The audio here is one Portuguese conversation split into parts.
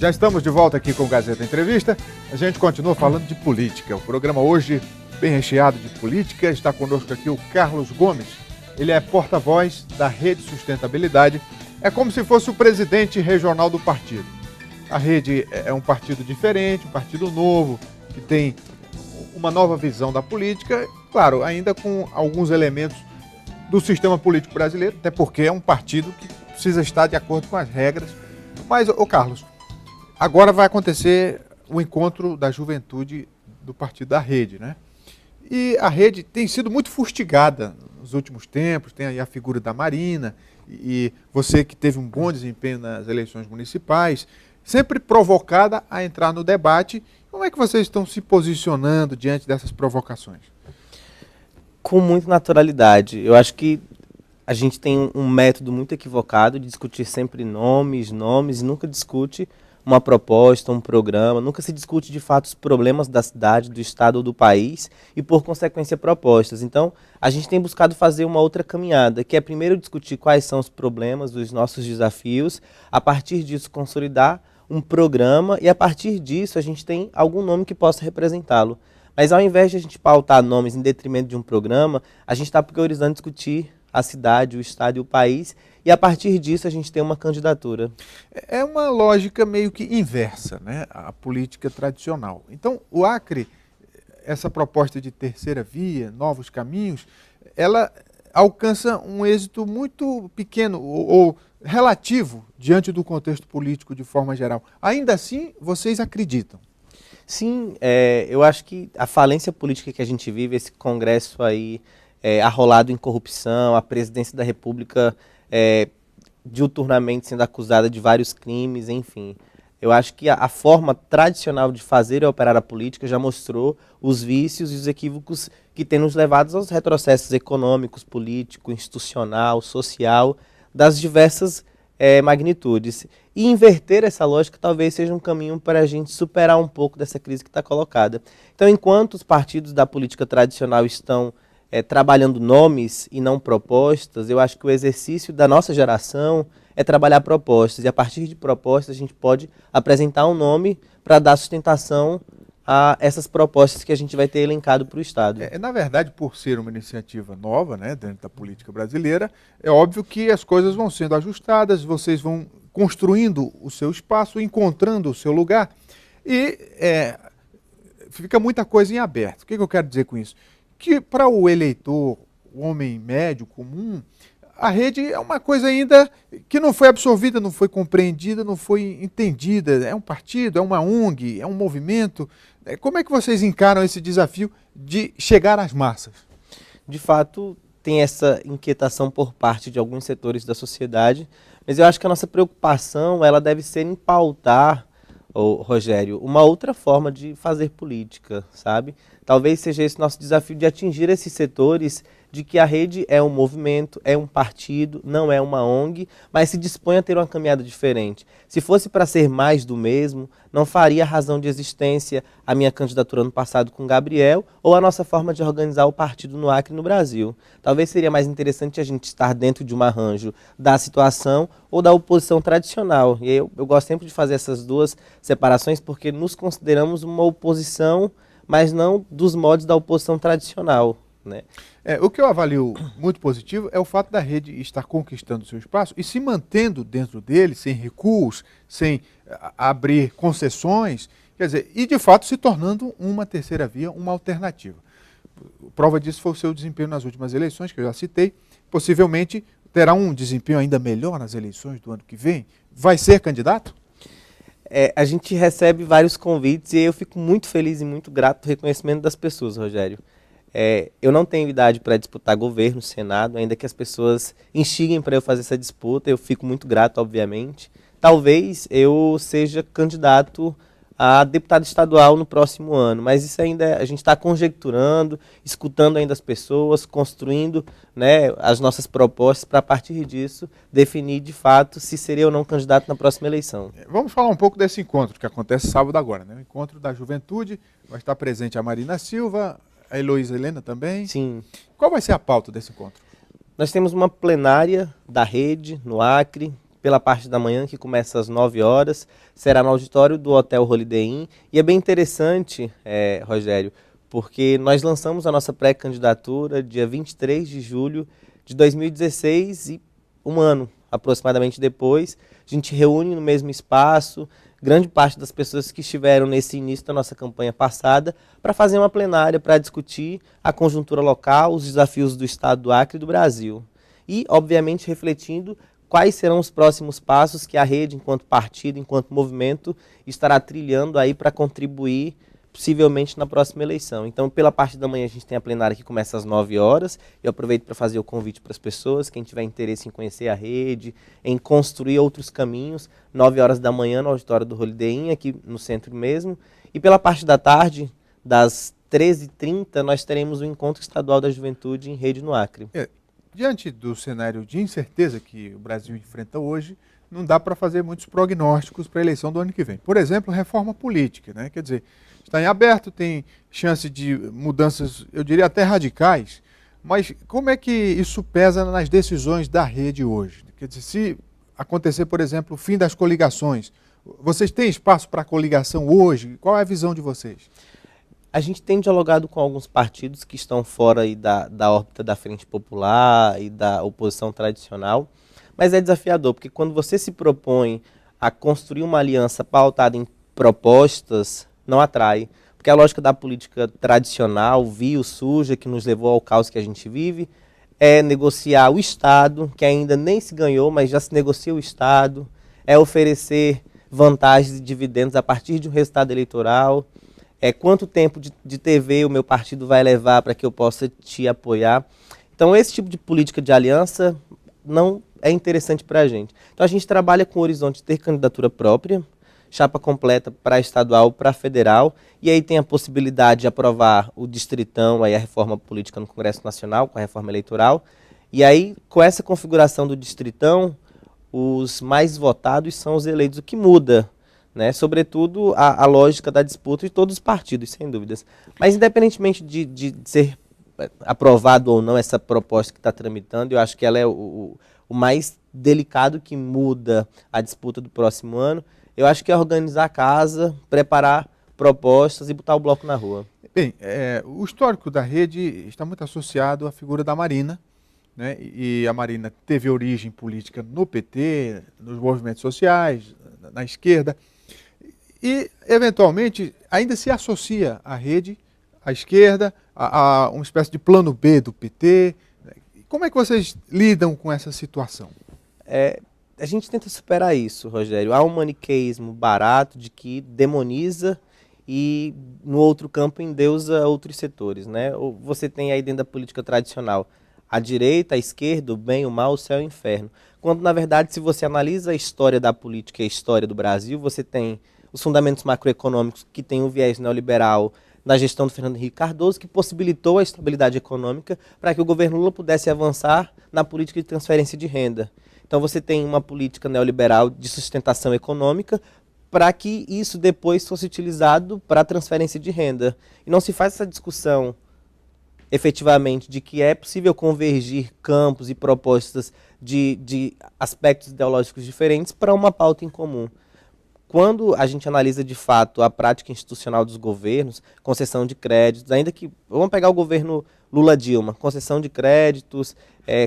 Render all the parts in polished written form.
Já estamos de volta aqui com o Gazeta Entrevista. A gente continua falando de política. O programa hoje, bem recheado de política. Está conosco aqui o Carlos Gomes. Ele é porta-voz da Rede Sustentabilidade. É como se fosse o presidente regional do partido. A Rede é um partido diferente, um partido novo, que tem uma nova visão da política, claro, ainda com alguns elementos do sistema político brasileiro, até porque é um partido que precisa estar de acordo com as regras. Mas, Carlos, agora vai acontecer o encontro da juventude do partido da Rede, né? E a Rede tem sido muito fustigada nos últimos tempos, tem aí a figura da Marina, e você que teve um bom desempenho nas eleições municipais, sempre provocada a entrar no debate. Como é que vocês estão se posicionando diante dessas provocações? Com muita naturalidade. Eu acho que a gente tem um método muito equivocado de discutir sempre nomes, e nunca discute uma proposta, um programa, nunca se discute de fato os problemas da cidade, do estado ou do país e, por consequência, propostas. Então, a gente tem buscado fazer uma outra caminhada, que é primeiro discutir quais são os problemas, os nossos desafios, a partir disso consolidar um programa e, a partir disso, a gente tem algum nome que possa representá-lo. Mas, ao invés de a gente pautar nomes em detrimento de um programa, a gente está priorizando discutir a cidade, o estado e o país, e a partir disso a gente tem uma candidatura. É uma lógica meio que inversa, né? A política tradicional. Então, o Acre, essa proposta de terceira via, novos caminhos, ela alcança um êxito muito pequeno ou relativo diante do contexto político de forma geral. Ainda assim, vocês acreditam? Sim, eu acho que a falência política que a gente vive, esse congresso aí arrolado em corrupção, a presidência da República diuturnamente sendo acusada de vários crimes, enfim. Eu acho que a forma tradicional de fazer e operar a política já mostrou os vícios e os equívocos que têm nos levado aos retrocessos econômicos, político, institucional, social, das diversas magnitudes. E inverter essa lógica talvez seja um caminho para a gente superar um pouco dessa crise que está colocada. Então, enquanto os partidos da política tradicional estão trabalhando nomes e não propostas, eu acho que o exercício da nossa geração é trabalhar propostas. E a partir de propostas a gente pode apresentar um nome para dar sustentação a essas propostas que a gente vai ter elencado para o Estado. Na verdade, por ser uma iniciativa nova, né, dentro da política brasileira, é óbvio que as coisas vão sendo ajustadas, vocês vão construindo o seu espaço, encontrando o seu lugar, e fica muita coisa em aberto. O que eu quero dizer com isso? Que para o eleitor, o homem médio, comum, a Rede é uma coisa ainda que não foi absorvida, não foi compreendida, não foi entendida. É um partido, é uma ONG, é um movimento. Como é que vocês encaram esse desafio de chegar às massas? De fato, tem essa inquietação por parte de alguns setores da sociedade, mas eu acho que a nossa preocupação ela deve ser em pautar, Rogério, uma outra forma de fazer política, sabe? Talvez seja esse nosso desafio de atingir esses setores de que a Rede é um movimento, é um partido, não é uma ONG, mas se dispõe a ter uma caminhada diferente. Se fosse para ser mais do mesmo, não faria razão de existência a minha candidatura no passado com Gabriel ou a nossa forma de organizar o partido no Acre e no Brasil. Talvez seria mais interessante a gente estar dentro de um arranjo da situação ou da oposição tradicional. E eu gosto sempre de fazer essas duas separações porque nos consideramos uma oposição, mas não dos modos da oposição tradicional, né? O que eu avalio muito positivo é o fato da Rede estar conquistando o seu espaço e se mantendo dentro dele, sem recuos, sem abrir concessões, quer dizer, e de fato se tornando uma terceira via, uma alternativa. Prova disso foi o seu desempenho nas últimas eleições, que eu já citei. Possivelmente terá um desempenho ainda melhor nas eleições do ano que vem. Vai ser candidato? A gente recebe vários convites e eu fico muito feliz e muito grato do reconhecimento das pessoas, Rogério. Eu não tenho idade para disputar governo, Senado, ainda que as pessoas instiguem para eu fazer essa disputa, eu fico muito grato, obviamente. Talvez eu seja candidato a deputado estadual no próximo ano, mas isso ainda a gente está conjecturando, escutando ainda as pessoas, construindo, né, as nossas propostas para, a partir disso, definir de fato se seria ou não candidato na próxima eleição. Vamos falar um pouco desse encontro que acontece sábado agora, né? O encontro da juventude, vai estar presente a Marina Silva, a Heloísa Helena também. Sim. Qual vai ser a pauta desse encontro? Nós temos uma plenária da Rede no Acre, pela parte da manhã, que começa às 9 horas, será no auditório do Hotel Holiday Inn. E é bem interessante, Rogério, porque nós lançamos a nossa pré-candidatura dia 23 de julho de 2016 e um ano aproximadamente depois, a gente reúne no mesmo espaço grande parte das pessoas que estiveram nesse início da nossa campanha passada para fazer uma plenária para discutir a conjuntura local, os desafios do Estado do Acre e do Brasil. E, obviamente, refletindo quais serão os próximos passos que a rede, enquanto partido, enquanto movimento, estará trilhando aí para contribuir possivelmente na próxima eleição. Então, pela parte da manhã, a gente tem a plenária que começa às 9 horas. Eu aproveito para fazer o convite para as pessoas, quem tiver interesse em conhecer a rede, em construir outros caminhos, 9 horas da manhã no auditório do Holiday Inn, aqui no centro mesmo. E pela parte da tarde, das 13h30, nós teremos o Encontro Estadual da Juventude em Rede no Acre. Diante do cenário de incerteza que o Brasil enfrenta hoje, não dá para fazer muitos prognósticos para a eleição do ano que vem. Por exemplo, reforma política, né? Quer dizer, está em aberto, tem chance de mudanças, eu diria até radicais, mas como é que isso pesa nas decisões da rede hoje? Quer dizer, se acontecer, por exemplo, o fim das coligações, vocês têm espaço para coligação hoje? Qual é a visão de vocês? A gente tem dialogado com alguns partidos que estão fora aí da órbita da Frente Popular e da oposição tradicional, mas é desafiador, porque quando você se propõe a construir uma aliança pautada em propostas, não atrai. Porque a lógica da política tradicional, vil, suja, que nos levou ao caos que a gente vive, é negociar o Estado, que ainda nem se ganhou, mas já se negocia o Estado, é oferecer vantagens e dividendos a partir de um resultado eleitoral, quanto tempo de TV o meu partido vai levar para que eu possa te apoiar. Então, esse tipo de política de aliança não é interessante para a gente. Então, a gente trabalha com o horizonte de ter candidatura própria, chapa completa para estadual, para federal, e aí tem a possibilidade de aprovar o distritão, aí a reforma política no Congresso Nacional, com a reforma eleitoral, e aí com essa configuração do distritão, os mais votados são os eleitos, o que muda, né? Sobretudo a lógica da disputa de todos os partidos, sem dúvidas. Mas independentemente de ser aprovado ou não essa proposta que está tramitando, eu acho que ela é o mais delicado que muda a disputa do próximo ano. Eu acho que é organizar a casa, preparar propostas e botar o bloco na rua. Bem, o histórico da rede está muito associado à figura da Marina, né? E a Marina teve origem política no PT, nos movimentos sociais, na esquerda, e, eventualmente, ainda se associa à rede, à esquerda, a uma espécie de plano B do PT. Como é que vocês lidam com essa situação? A gente tenta superar isso, Rogério. Há um maniqueísmo barato de que demoniza e, no outro campo, endeusa outros setores, né? Você tem aí dentro da política tradicional a direita, a esquerda, o bem, o mal, o céu e o inferno. Quando, na verdade, se você analisa a história da política e a história do Brasil, você tem os fundamentos macroeconômicos que tem o viés neoliberal na gestão do Fernando Henrique Cardoso, que possibilitou a estabilidade econômica para que o governo Lula pudesse avançar na política de transferência de renda. Então você tem uma política neoliberal de sustentação econômica para que isso depois fosse utilizado para a transferência de renda. E não se faz essa discussão efetivamente de que é possível convergir campos e propostas de aspectos ideológicos diferentes para uma pauta em comum. Quando a gente analisa de fato a prática institucional dos governos, concessão de créditos, ainda que, vamos pegar o governo Lula-Dilma, concessão de créditos,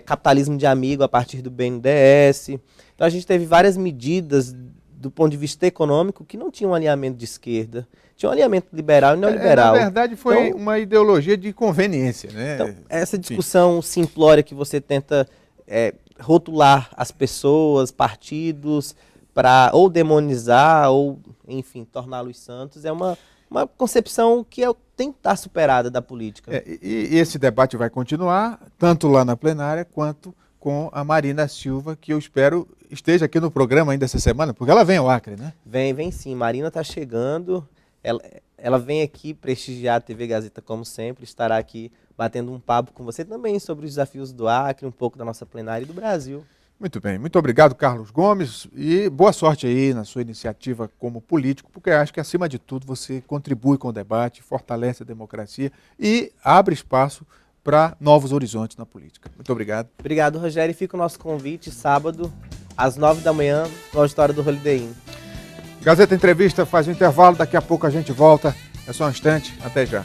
capitalismo de amigo a partir do BNDES. Então a gente teve várias medidas do ponto de vista econômico que não tinham um alinhamento de esquerda, tinha um alinhamento liberal e neoliberal. Na verdade foi uma ideologia de conveniência, né? Então, essa discussão simplória que você tenta rotular as pessoas, partidos, para ou demonizar ou, enfim, torná-los santos, é uma concepção que tem que estar superada da política. E esse debate vai continuar, tanto lá na plenária, quanto com a Marina Silva, que eu espero esteja aqui no programa ainda essa semana, porque ela vem ao Acre, né? Vem sim. Marina está chegando, ela vem aqui prestigiar a TV Gazeta, como sempre, estará aqui batendo um papo com você também sobre os desafios do Acre, um pouco da nossa plenária e do Brasil. Muito bem, muito obrigado, Carlos Gomes, e boa sorte aí na sua iniciativa como político, porque acho que, acima de tudo, você contribui com o debate, fortalece a democracia e abre espaço para novos horizontes na política. Muito obrigado. Obrigado, Rogério. E fica o nosso convite, sábado, às 9 da manhã, no auditório do Holiday Inn. Gazeta Entrevista faz um intervalo, daqui a pouco a gente volta. É só um instante, até já.